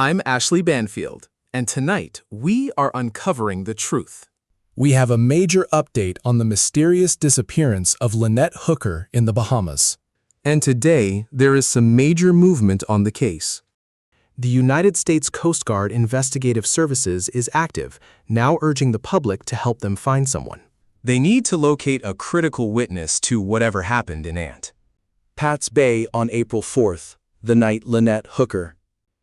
I'm Ashley Banfield, and tonight we are uncovering the truth. We have a major update on the mysterious disappearance of Lynette Hooker in the Bahamas. And today, there is some major movement on the case. The United States Coast Guard Investigative Services is active, now urging the public to help them find someone. They need to locate a critical witness to whatever happened in Pat's Bay on April 4th, the night Lynette Hooker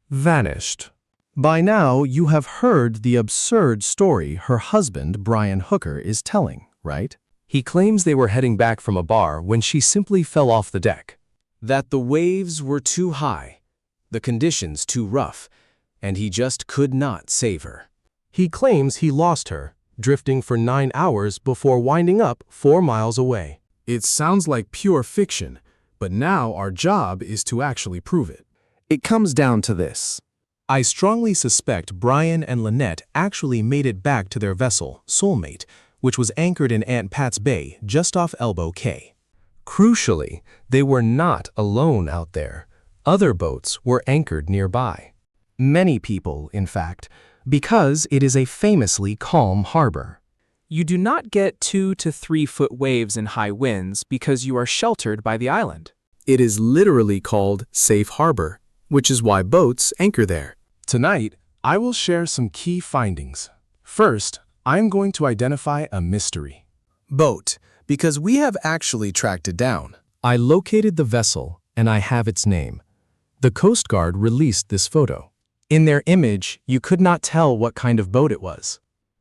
vanished. By now, you have heard the absurd story her husband, Brian Hooker, is telling, right? He claims they were heading back from a bar when she simply fell off the deck. That the waves were too high, the conditions too rough, and he just could not save her. He claims he lost her, drifting for 9 hours before winding up 4 miles away. It sounds like pure fiction, but now our job is to actually prove it. It comes down to this. I strongly suspect Brian and Lynette actually made it back to their vessel, Soulmate, which was anchored in Aunt Pat's Bay, just off Elbow Cay. Crucially, they were not alone out there. Other boats were anchored nearby. Many people, in fact, because it is a famously calm harbor. You do not get 2 to 3 foot waves in high winds because you are sheltered by the island. It is literally called Safe Harbor, which is why boats anchor there. Tonight, I will share some key findings. First, I'm going to identify a mystery. Boat, because we have actually tracked it down. I located the vessel, and I have its name. The Coast Guard released this photo. In their image, you could not tell what kind of boat it was.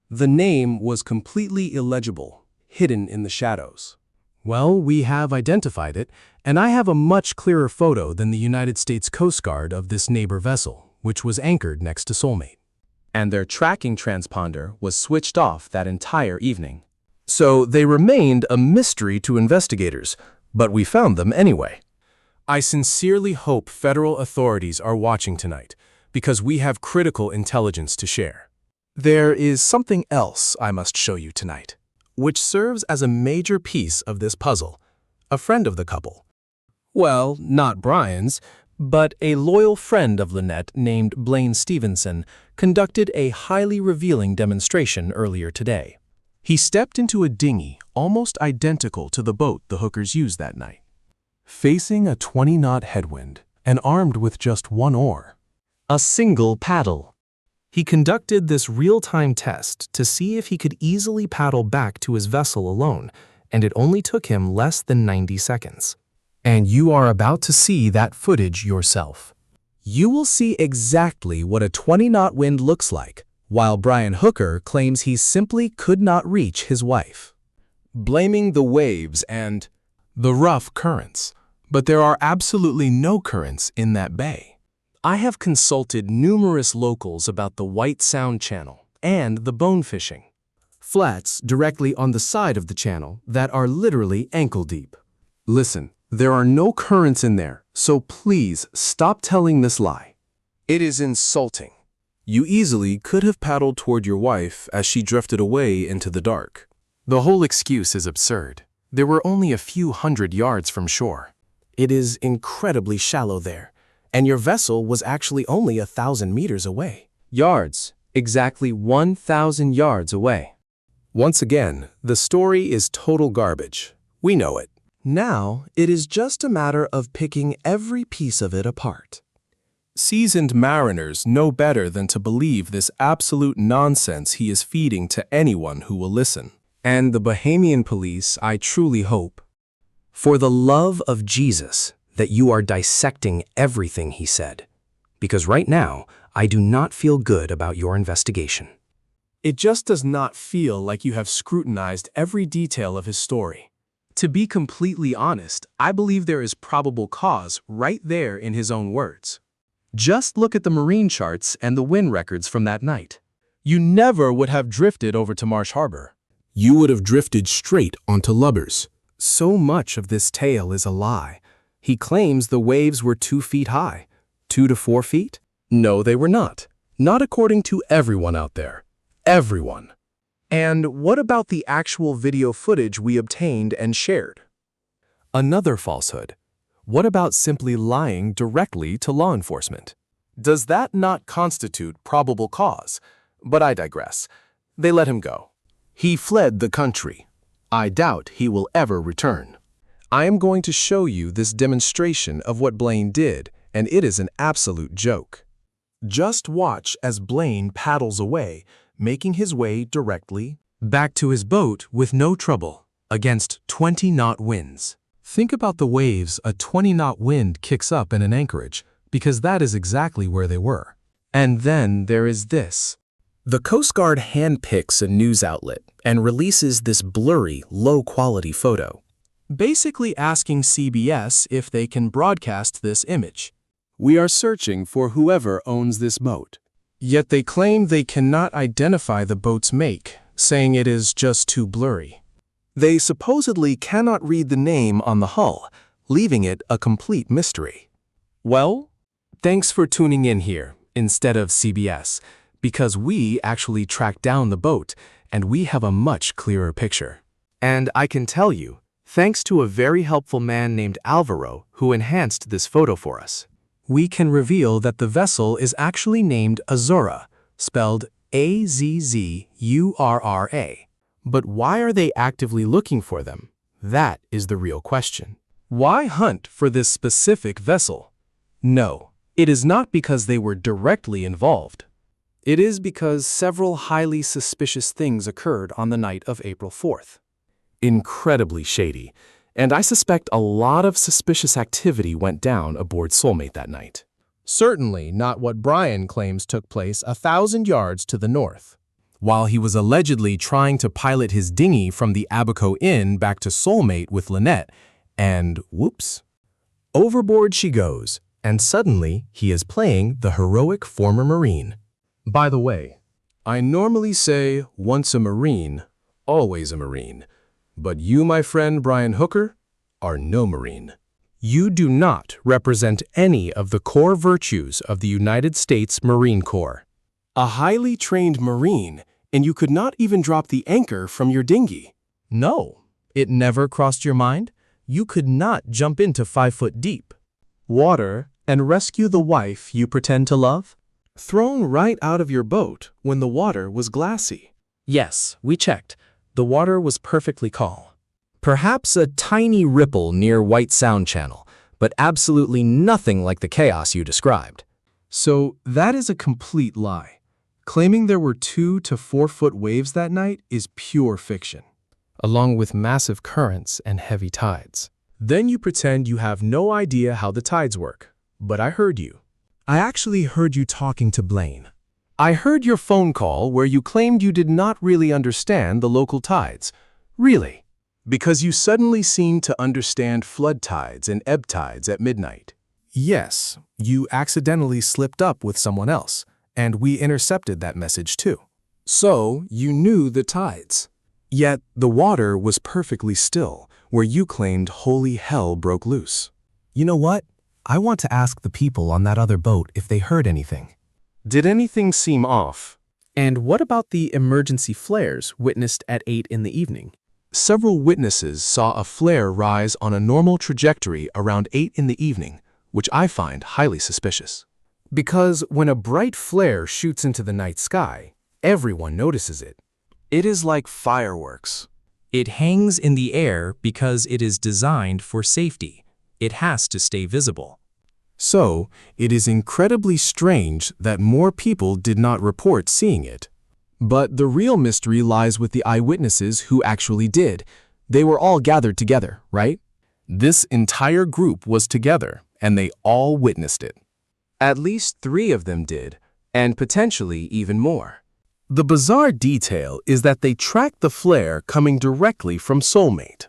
The name was completely illegible, hidden in the shadows. Well, we have identified it, and I have a much clearer photo than the United States Coast Guard of this neighbor vessel, which was anchored next to Soulmate. And their tracking transponder was switched off that entire evening. So they remained a mystery to investigators, but we found them anyway. I sincerely hope federal authorities are watching tonight, because we have critical intelligence to share. There is something else I must show you tonight, which serves as a major piece of this puzzle. A friend of the couple. Well, not Brian's, but a loyal friend of Lynette named Blaine Stevenson conducted a highly revealing demonstration earlier today. He stepped into a dinghy almost identical to the boat the Hookers used that night. Facing a 20-knot headwind and armed with just one oar. A single paddle. He conducted this real-time test to see if he could easily paddle back to his vessel alone, and it only took him less than 90 seconds. And you are about to see that footage yourself. You will see exactly what a 20-knot wind looks like, while Brian Hooker claims he simply could not reach his wife. Blaming the waves and the rough currents. But there are absolutely no currents in that bay. I have consulted numerous locals about the White Sound Channel and the bone fishing. Flats directly on the side of the channel that are literally ankle deep. Listen, there are no currents in there, so please stop telling this lie. It is insulting. You easily could have paddled toward your wife as she drifted away into the dark. The whole excuse is absurd. There were only a few hundred yards from shore. It is incredibly shallow there, and your vessel was actually only 1,000 meters away. Yards, exactly 1,000 yards away. Once again, the story is total garbage. We know it. Now, it is just a matter of picking every piece of it apart. Seasoned mariners know better than to believe this absolute nonsense he is feeding to anyone who will listen. And the Bahamian police, I truly hope, for the love of Jesus, that you are dissecting everything he said. Because right now, I do not feel good about your investigation. It just does not feel like you have scrutinized every detail of his story. To be completely honest, I believe there is probable cause right there in his own words. Just look at the marine charts and the wind records from that night. You never would have drifted over to Marsh Harbor. You would have drifted straight onto Lubbers. So much of this tale is a lie. He claims the waves were 2 feet high. 2 to 4 feet? No, they were not. Not according to everyone out there. Everyone. And what about the actual video footage we obtained and shared? Another falsehood. What about simply lying directly to law enforcement? Does that not constitute probable cause? But I digress. They let him go. He fled the country. I doubt he will ever return. I am going to show you this demonstration of what Blaine did, and it is an absolute joke. Just watch as Blaine paddles away, making his way directly back to his boat with no trouble, against 20-knot winds. Think about the waves a 20-knot wind kicks up in an anchorage, because that is exactly where they were. And then there is this. The Coast Guard handpicks a news outlet and releases this blurry, low-quality photo, basically asking CBS if they can broadcast this image. We are searching for whoever owns this boat. Yet they claim they cannot identify the boat's make, saying it is just too blurry. They supposedly cannot read the name on the hull, leaving it a complete mystery. Well, thanks for tuning in here instead of CBS, because we actually tracked down the boat and we have a much clearer picture. And I can tell you, thanks to a very helpful man named Alvaro who enhanced this photo for us, we can reveal that the vessel is actually named Azura, spelled Azzurra. But why are they actively looking for them? That is the real question. Why hunt for this specific vessel? No, it is not because they were directly involved. It is because several highly suspicious things occurred on the night of April 4th. Incredibly shady, and I suspect a lot of suspicious activity went down aboard Soulmate that night. Certainly not what Brian claims took place 1,000 yards to the north. While he was allegedly trying to pilot his dinghy from the Abaco Inn back to Soulmate with Lynette, and whoops, overboard she goes, and suddenly he is playing the heroic former Marine. By the way, I normally say once a Marine, always a Marine. But you, my friend Brian Hooker, are no Marine. You do not represent any of the core virtues of the United States Marine Corps. A highly trained Marine, and you could not even drop the anchor from your dinghy. No, it never crossed your mind? You could not jump into 5 foot deep water and rescue the wife you pretend to love? Thrown right out of your boat when the water was glassy. Yes, we checked. The water was perfectly calm. Perhaps a tiny ripple near White Sound Channel, but absolutely nothing like the chaos you described. So that is a complete lie. Claiming there were 2 to 4 foot waves that night is pure fiction, along with massive currents and heavy tides. Then you pretend you have no idea how the tides work. But I heard you. I actually heard you talking to Blaine. I heard your phone call where you claimed you did not really understand the local tides. Really? Because you suddenly seemed to understand flood tides and ebb tides at midnight. Yes, you accidentally slipped up with someone else, and we intercepted that message too. So you knew the tides. Yet the water was perfectly still, where you claimed holy hell broke loose. You know what? I want to ask the people on that other boat if they heard anything. Did anything seem off? And what about the emergency flares witnessed at 8 in the evening? Several witnesses saw a flare rise on a normal trajectory around 8 in the evening, which I find highly suspicious. Because when a bright flare shoots into the night sky, everyone notices it. It is like fireworks. It hangs in the air because it is designed for safety. It has to stay visible. So, it is incredibly strange that more people did not report seeing it. But the real mystery lies with the eyewitnesses who actually did. They were all gathered together, right? This entire group was together, and they all witnessed it. At least 3 of them did, and potentially even more. The bizarre detail is that they tracked the flare coming directly from Soulmate.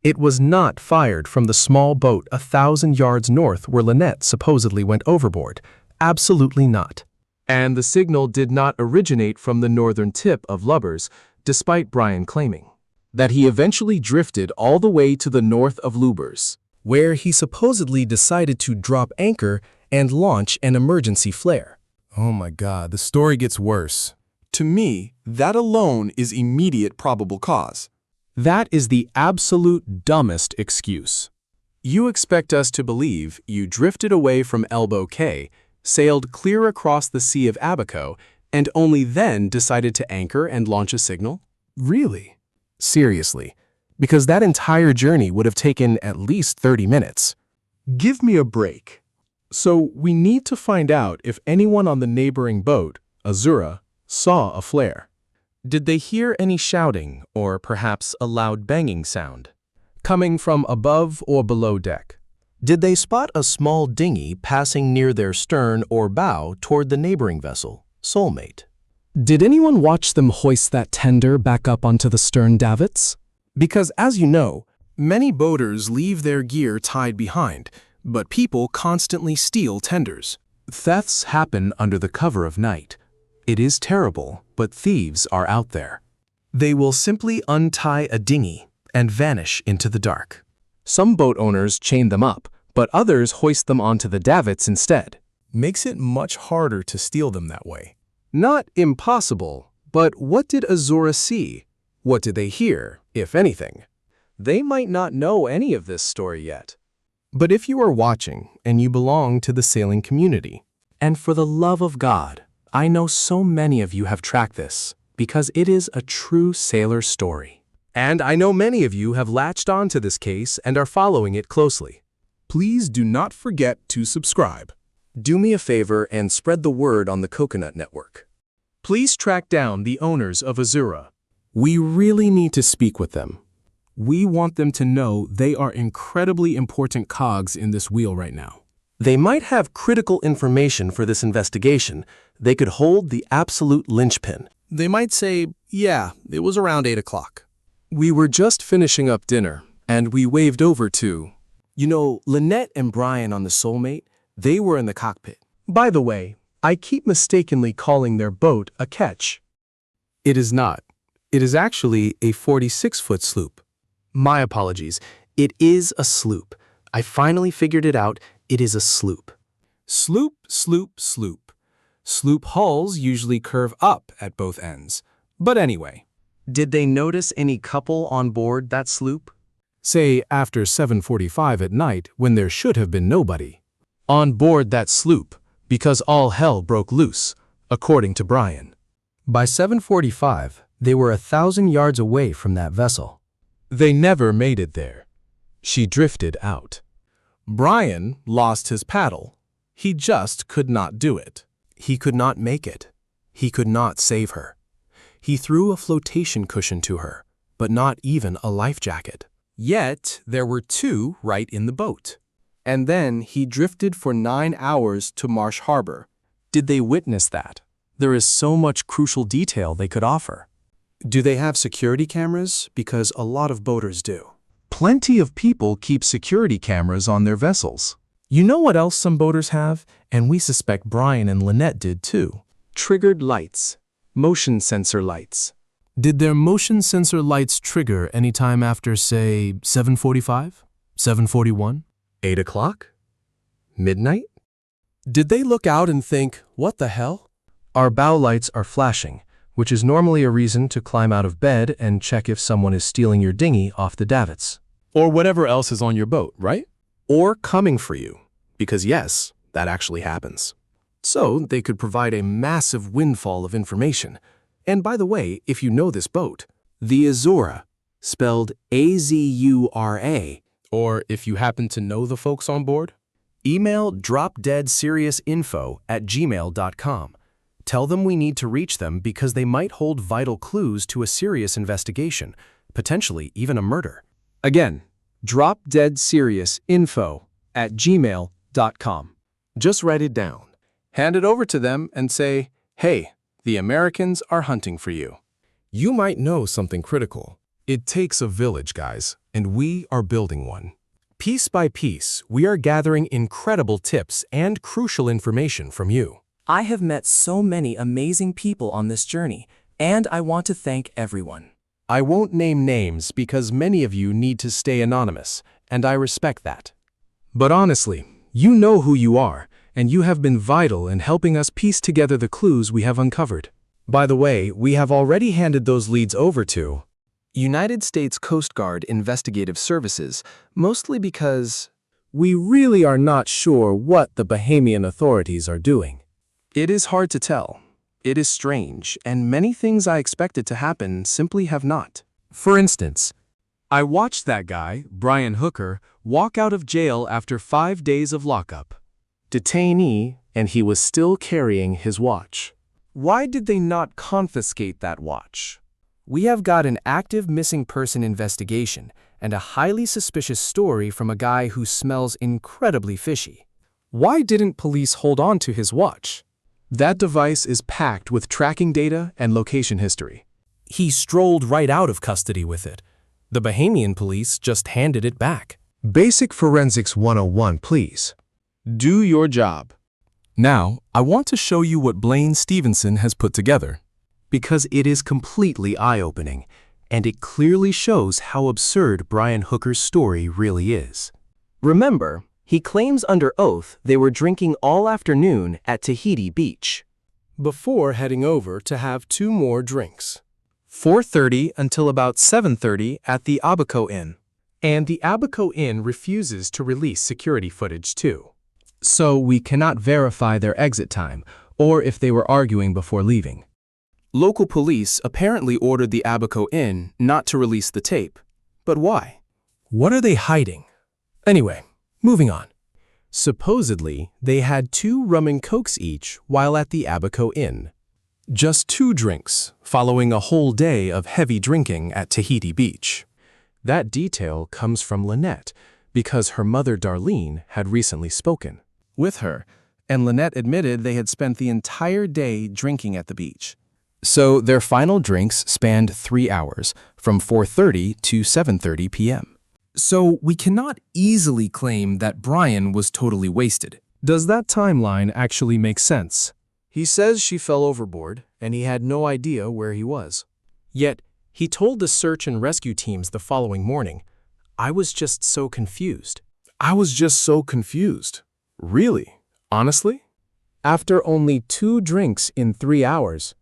It was not fired from the small boat 1,000 yards north where Lynette supposedly went overboard. Absolutely not. And the signal did not originate from the northern tip of Lubbers, despite Brian claiming that he eventually drifted all the way to the north of Lubbers, where he supposedly decided to drop anchor and launch an emergency flare. Oh my God, the story gets worse. To me, that alone is immediate probable cause. That is the absolute dumbest excuse. You expect us to believe you drifted away from Elbow Cay, sailed clear across the Sea of Abaco, and only then decided to anchor and launch a signal? Really? Seriously, because that entire journey would have taken at least 30 minutes. Give me a break. So we need to find out if anyone on the neighboring boat, Azura, saw a flare. Did they hear any shouting or perhaps a loud banging sound? Coming from above or below deck? Did they spot a small dinghy passing near their stern or bow toward the neighboring vessel, Soulmate? Did anyone watch them hoist that tender back up onto the stern davits? Because as you know, many boaters leave their gear tied behind, but people constantly steal tenders. Thefts happen under the cover of night. It is terrible, but thieves are out there. They will simply untie a dinghy and vanish into the dark. Some boat owners chain them up, but others hoist them onto the davits instead. Makes it much harder to steal them that way. Not impossible, but what did Azura see? What did they hear, if anything? They might not know any of this story yet. But if you are watching and you belong to the sailing community, and for the love of God, I know so many of you have tracked this because it is a true sailor story. And I know many of you have latched on to this case and are following it closely. Please do not forget to subscribe. Do me a favor and spread the word on the Coconut Network. Please track down the owners of Azura. We really need to speak with them. We want them to know they are incredibly important cogs in this wheel right now. They might have critical information for this investigation. They could hold the absolute linchpin. They might say, yeah, it was around 8 o'clock. We were just finishing up dinner, and we waved over to, Lynette and Brian on the Soulmate. They were in the cockpit. By the way, I keep mistakenly calling their boat a ketch. It is not. It is actually a 46-foot sloop. My apologies. It is a sloop. I finally figured it out. It is a sloop. Sloop, sloop, sloop. Sloop hulls usually curve up at both ends. But anyway. Did they notice any couple on board that sloop? Say after 7:45 at night when there should have been nobody. On board that sloop, because all hell broke loose, according to Brian. By 7:45, they were 1,000 yards away from that vessel. They never made it there. She drifted out. Brian lost his paddle. He just could not do it. He could not make it. He could not save her. He threw a flotation cushion to her, but not even a life jacket. Yet there were 2 right in the boat. And then he drifted for 9 hours to Marsh Harbor. Did they witness that? There is so much crucial detail they could offer. Do they have security cameras? Because a lot of boaters do. Plenty of people keep security cameras on their vessels. You know what else some boaters have? And we suspect Brian and Lynette did too. Triggered lights. Motion sensor lights. Did their motion sensor lights trigger anytime after, say, 7:45? 7:41? 8 o'clock? Midnight? Did they look out and think, what the hell? Our bow lights are flashing, which is normally a reason to climb out of bed and check if someone is stealing your dinghy off the davits. Or whatever else is on your boat, right? Or coming for you. Because yes, that actually happens. So they could provide a massive windfall of information. And by the way, if you know this boat, the Azura, spelled A-Z-U-R-A, or if you happen to know the folks on board, email dropdeadseriousinfo@gmail.com. Tell them we need to reach them because they might hold vital clues to a serious investigation, potentially even a murder. Again, dropdeadseriousinfo@gmail.com. Just write it down. Hand it over to them and say, hey, the Americans are hunting for you. You might know something critical. It takes a village, guys, and we are building one. Piece by piece, we are gathering incredible tips and crucial information from you. I have met so many amazing people on this journey, and I want to thank everyone. I won't name names because many of you need to stay anonymous, and I respect that. But honestly, you know who you are, and you have been vital in helping us piece together the clues we have uncovered. By the way, we have already handed those leads over to United States Coast Guard Investigative Services, mostly because We really are not sure what the Bahamian authorities are doing. It is hard to tell. It is strange, and many things I expected to happen simply have not. For instance, I watched that guy, Brian Hooker, walk out of jail after 5 days of lockup. Detainee, and he was still carrying his watch. Why did they not confiscate that watch? We have got an active missing person investigation and a highly suspicious story from a guy who smells incredibly fishy. Why didn't police hold on to his watch? That device is packed with tracking data and location history. He strolled right out of custody with it. The Bahamian police just handed it back. Basic Forensics 101, please. Do your job. Now, I want to show you what Blaine Stevenson has put together. Because it is completely eye-opening, and it clearly shows how absurd Brian Hooker's story really is. Remember, he claims under oath they were drinking all afternoon at Tahiti Beach. Before heading over to have 2 more drinks. 4:30 until about 7:30 at the Abaco Inn. And the Abaco Inn refuses to release security footage too. So we cannot verify their exit time, or if they were arguing before leaving. Local police apparently ordered the Abaco Inn not to release the tape. But why? What are they hiding? Anyway, moving on. Supposedly, they had 2 rum and cokes each while at the Abaco Inn. Just 2 drinks, following a whole day of heavy drinking at Tahiti Beach. That detail comes from Lynette, because her mother Darlene had recently spoken with her, and Lynette admitted they had spent the entire day drinking at the beach. So their final drinks spanned 3 hours, from 4:30 to 7:30 p.m. So we cannot easily claim that Brian was totally wasted. Does that timeline actually make sense? He says she fell overboard, and he had no idea where he was. Yet, he told the search and rescue teams the following morning, "I was just so confused." I was just so confused. Really? Honestly? After only 2 drinks in 3 hours.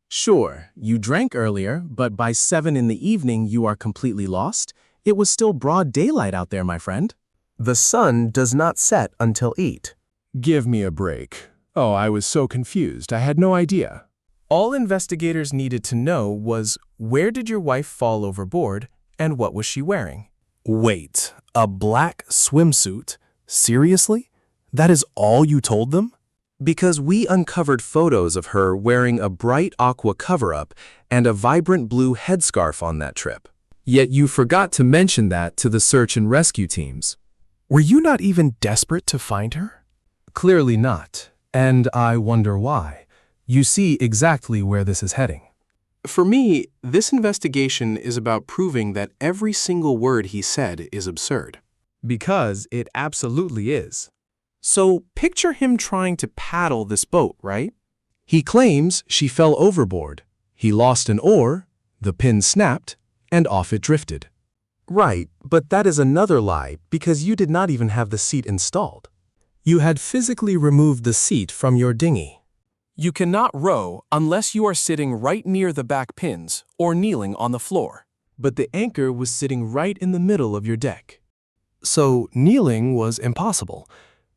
Sure, you drank earlier, but by 7 in the evening you are completely lost? It was still broad daylight out there, my friend. The sun does not set until 8. Give me a break. Oh, I was so confused. I had no idea. All investigators needed to know was, where did your wife fall overboard, and what was she wearing? Wait, a black swimsuit? Seriously? That is all you told them? Because we uncovered photos of her wearing a bright aqua cover-up and a vibrant blue headscarf on that trip. Yet you forgot to mention that to the search and rescue teams. Were you not even desperate to find her? Clearly not, and I wonder why. You see exactly where this is heading. For me, this investigation is about proving that every single word he said is absurd. Because it absolutely is. So picture him trying to paddle this boat, right? He claims she fell overboard. He lost an oar, the pin snapped, and off it drifted. Right, but that is another lie because you did not even have the seat installed. You had physically removed the seat from your dinghy. You cannot row unless you are sitting right near the back pins or kneeling on the floor. But the anchor was sitting right in the middle of your deck. So kneeling was impossible.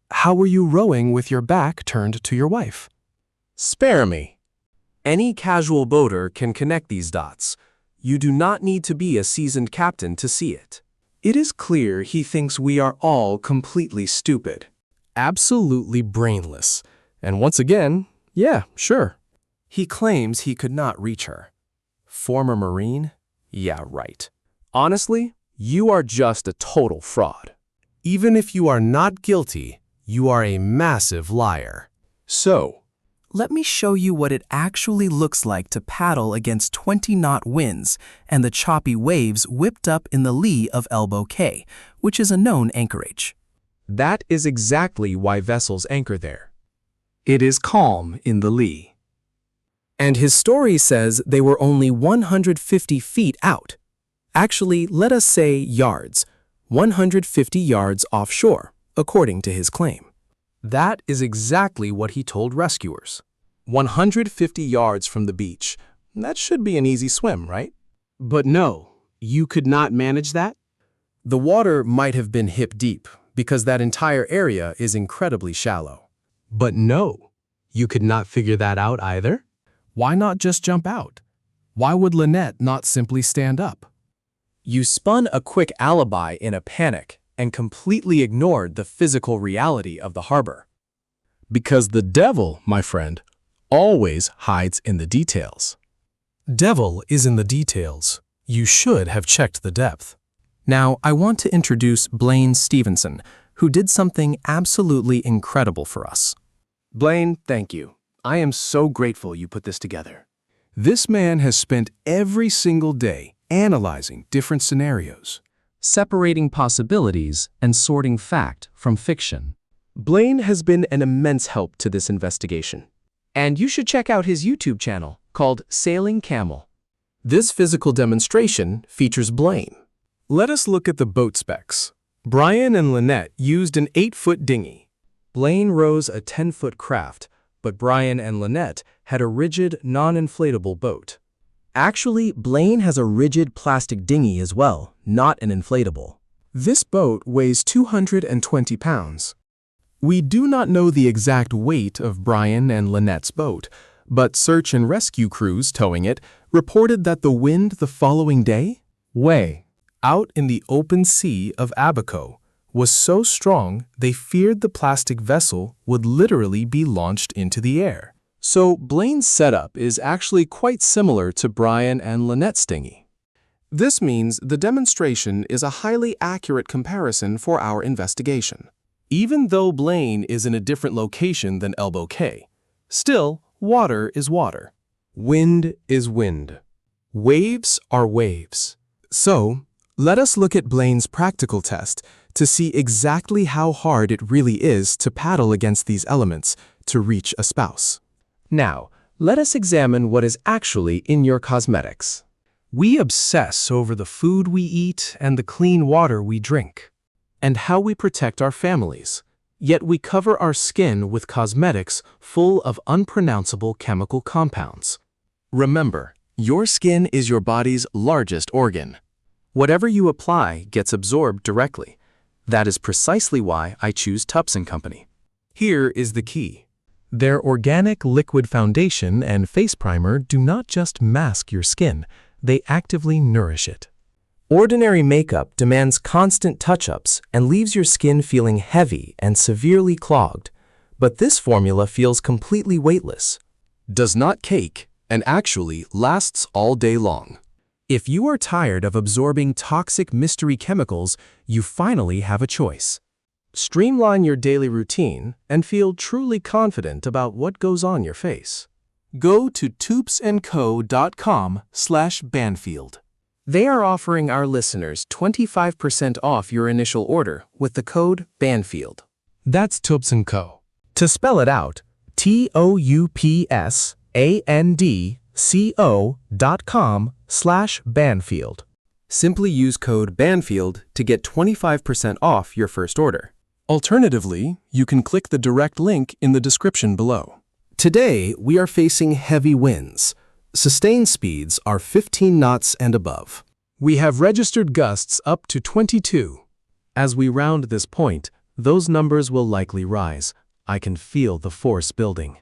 How were you rowing with your back turned to your wife? Spare me. Any casual boater can connect these dots. You do not need to be a seasoned captain to see it. It is clear he thinks we are all completely stupid. Absolutely brainless. And once again, yeah, sure. He claims he could not reach her. Former Marine? Yeah, right. Honestly, you are just a total fraud. Even if you are not guilty, you are a massive liar. So, Let me show you what it actually looks like to paddle against 20-knot winds and the choppy waves whipped up in the lee of Elbow Cay, which is a known anchorage. that is exactly why vessels anchor there. It is calm in the lee. And his story says they were only 150 feet out. Actually, let us say yards, 150 yards offshore, according to his claim. That is exactly what he told rescuers. 150 yards from the beach. That should be an easy swim, right? But no, you could not manage that? The water might have been hip deep, because that entire area is incredibly shallow. But no, you could not figure that out either? Why not just jump out? Why would Lynette not simply stand up? You spun a quick alibi in a panic and completely ignored the physical reality of the harbor. Because the devil, my friend, always hides in the details. Devil is in the details. You should have checked the depth. Now, I want to introduce Blaine Stevenson, who did something absolutely incredible for us. Blaine, thank you. I am so grateful you put this together. This man has spent every single day analyzing different scenarios, Separating possibilities and sorting fact from fiction. Blaine has been an immense help to this investigation. And you should check out his YouTube channel called Sailing Camel. This physical demonstration features Blaine. Let us look at the boat specs. Brian and Lynette used an 8-foot dinghy. Blaine rows a 10-foot craft, but Brian and Lynette had a rigid, non-inflatable boat. Actually, Blaine has a rigid plastic dinghy as well, not an inflatable. This boat weighs 220 pounds. We do not know the exact weight of Brian and Lynette's boat, but search and rescue crews towing it reported that the wind the following day, out in the open sea of Abaco, was so strong they feared the plastic vessel would literally be launched into the air. So Blaine's setup is actually quite similar to Brian and Lynette's dinghy. This means the demonstration is a highly accurate comparison for our investigation. Even though Blaine is in a different location than Elbow Cay, still, water is water. Wind is wind. Waves are waves. So, let us look at Blaine's practical test to see exactly how hard it really is to paddle against these elements to reach a spouse. Now, let us examine what is actually in your cosmetics. We obsess over the food we eat and the clean water we drink, and how we protect our families. Yet we cover our skin with cosmetics full of unpronounceable chemical compounds. Remember, your skin is your body's largest organ. Whatever you apply gets absorbed directly. That is precisely why I choose Tubbs & Company. Here is the key. Their organic liquid foundation and face primer do not just mask your skin, they actively nourish it. Ordinary makeup demands constant touch-ups and leaves your skin feeling heavy and severely clogged, but this formula feels completely weightless. Does not cake, and actually lasts all day long. If you are tired of absorbing toxic mystery chemicals, you finally have a choice. Streamline your daily routine and feel truly confident about what goes on your face. Go to toopsandco.com/Banfield. They are offering our listeners 25% off your initial order with the code Banfield. That's Tubbs & Co. To spell it out, toupsandco.com/Banfield. Simply use code Banfield to get 25% off your first order. Alternatively, you can click the direct link in the description below. Today, we are facing heavy winds. Sustained speeds are 15 knots and above. We have registered gusts up to 22. As we round this point, those numbers will likely rise. I can feel the force building.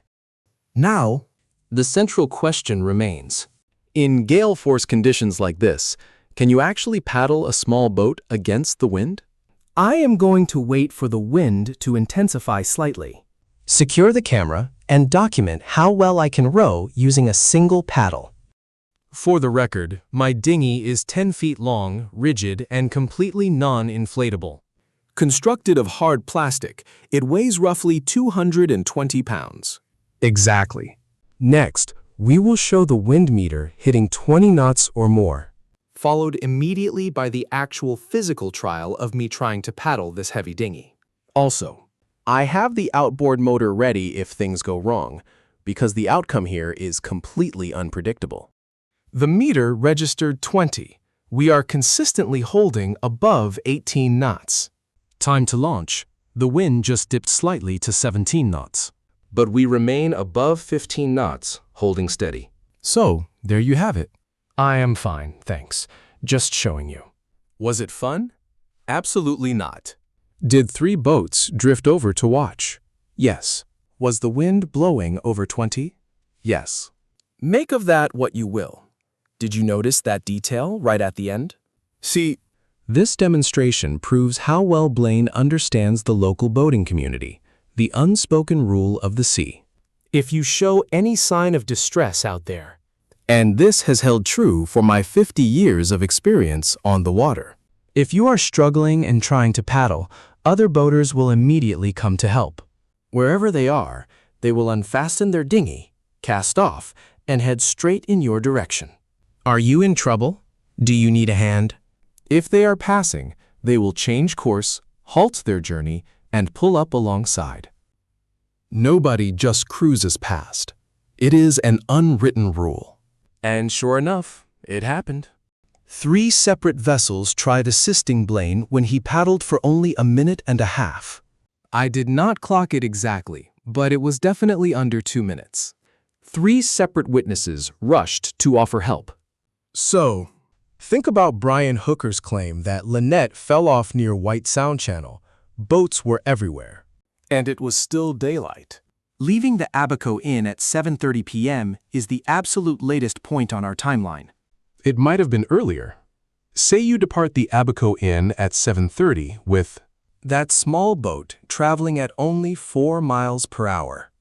Now, the central question remains. In gale force conditions like this, can you actually paddle a small boat against the wind? I am going to wait for the wind to intensify slightly. Secure the camera and document how well I can row using a single paddle. For the record, my dinghy is 10 feet long, rigid, and completely non-inflatable. Constructed of hard plastic, it weighs roughly 220 pounds. Exactly. Next, we will show the wind meter hitting 20 knots or more, followed immediately by the actual physical trial of me trying to paddle this heavy dinghy. Also, I have the outboard motor ready if things go wrong, because the outcome here is completely unpredictable. The meter registered 20. We are consistently holding above 18 knots. Time to launch. The wind just dipped slightly to 17 knots. But we remain above 15 knots, holding steady. So, there you have it. I am fine, thanks. Just showing you. Was it fun? Absolutely not. Did 3 boats drift over to watch? Yes. Was the wind blowing over 20? Yes. Make of that what you will. Did you notice that detail right at the end? See, this demonstration proves how well Blaine understands the local boating community, the unspoken rule of the sea. If you show any sign of distress out there, and this has held true for my 50 years of experience on the water. If you are struggling and trying to paddle, other boaters will immediately come to help. Wherever they are, they will unfasten their dinghy, cast off, and head straight in your direction. Are you in trouble? Do you need a hand? If they are passing, they will change course, halt their journey, and pull up alongside. Nobody just cruises past. It is an unwritten rule. And sure enough, it happened. 3 separate vessels tried assisting Blaine when he paddled for only a minute and a half. I did not clock it exactly, but it was definitely under 2 minutes. 3 separate witnesses rushed to offer help. So, think about Brian Hooker's claim that Lynette fell off near White Sound Channel. Boats were everywhere. And it was still daylight. Leaving the Abaco Inn at 7:30 p.m. is the absolute latest point on our timeline. It might have been earlier. Say you depart the Abaco Inn at 7:30 with That small boat traveling at only 4 miles per hour.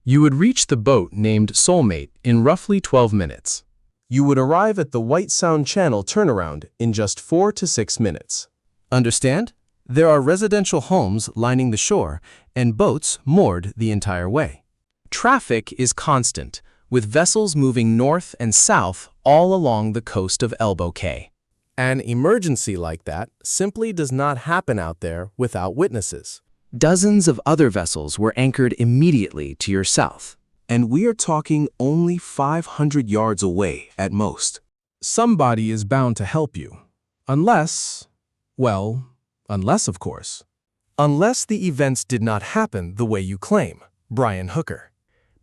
You would reach the boat named Soulmate in roughly 12 minutes. You would arrive at the White Sound Channel turnaround in just 4 to 6 minutes. Understand? There are residential homes lining the shore and boats moored the entire way. Traffic is constant, with vessels moving north and south all along the coast of Elbow Cay. An emergency like that simply does not happen out there without witnesses. Dozens of other vessels were anchored immediately to your south. And we are talking only 500 yards away at most. somebody is bound to help you. Unless, of course. Unless the events did not happen the way you claim, Brian Hooker.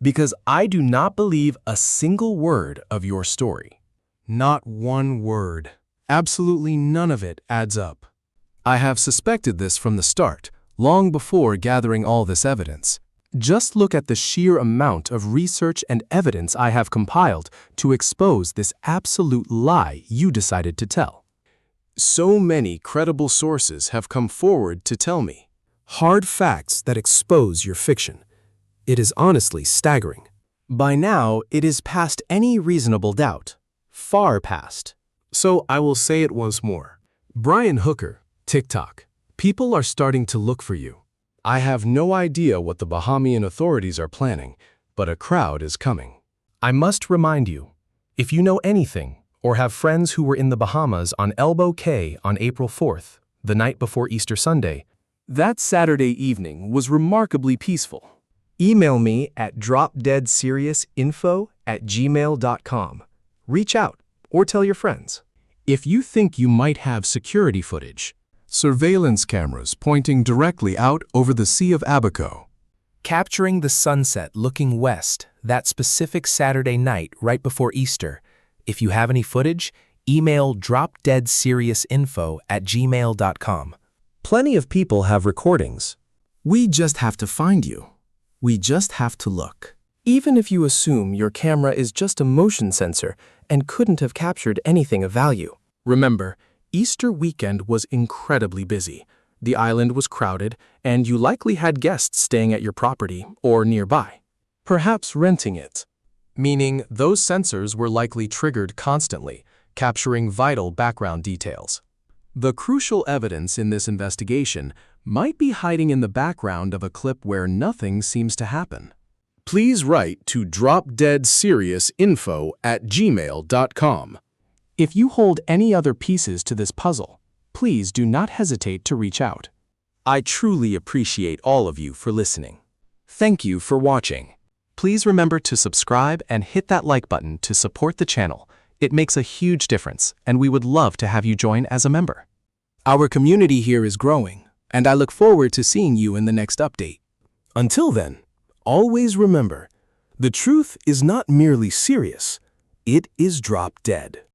Because I do not believe a single word of your story. Not one word. Absolutely none of it adds up. I have suspected this from the start, long before gathering all this evidence. Just look at the sheer amount of research and evidence I have compiled to expose this absolute lie you decided to tell. So many credible sources have come forward to tell me. Hard facts that expose your fiction. It is honestly staggering. By now, it is past any reasonable doubt. Far past. So I will say it once more. Brian Hooker, TikTok. People are starting to look for you. I have no idea what the Bahamian authorities are planning, but a crowd is coming. I must remind you, if you know anything or have friends who were in the Bahamas on Elbow Cay on April 4th, the night before Easter Sunday, that Saturday evening was remarkably peaceful. Email me at dropdeadseriousinfo@gmail.com. Reach out or tell your friends. If you think you might have security footage, surveillance cameras pointing directly out over the Sea of Abaco, Capturing the sunset looking west that specific Saturday night right before Easter. If you have any footage, email dropdeadseriousinfo@gmail.com. Plenty of people have recordings. We just have to find you. We just have to look. Even if you assume your camera is just a motion sensor and couldn't have captured anything of value. Remember, Easter weekend was incredibly busy. The island was crowded, and you likely had guests staying at your property or nearby. Perhaps renting it. Meaning those sensors were likely triggered constantly, capturing vital background details. The crucial evidence in this investigation might be hiding in the background of a clip where nothing seems to happen. Please write to dropdeadseriousinfo@gmail.com. If you hold any other pieces to this puzzle, please do not hesitate to reach out. I truly appreciate all of you for listening. Thank you for watching. Please remember to subscribe and hit that like button to support the channel. It makes a huge difference, and we would love to have you join as a member. Our community here is growing, and I look forward to seeing you in the next update. Until then, always remember, the truth is not merely serious, it is drop dead.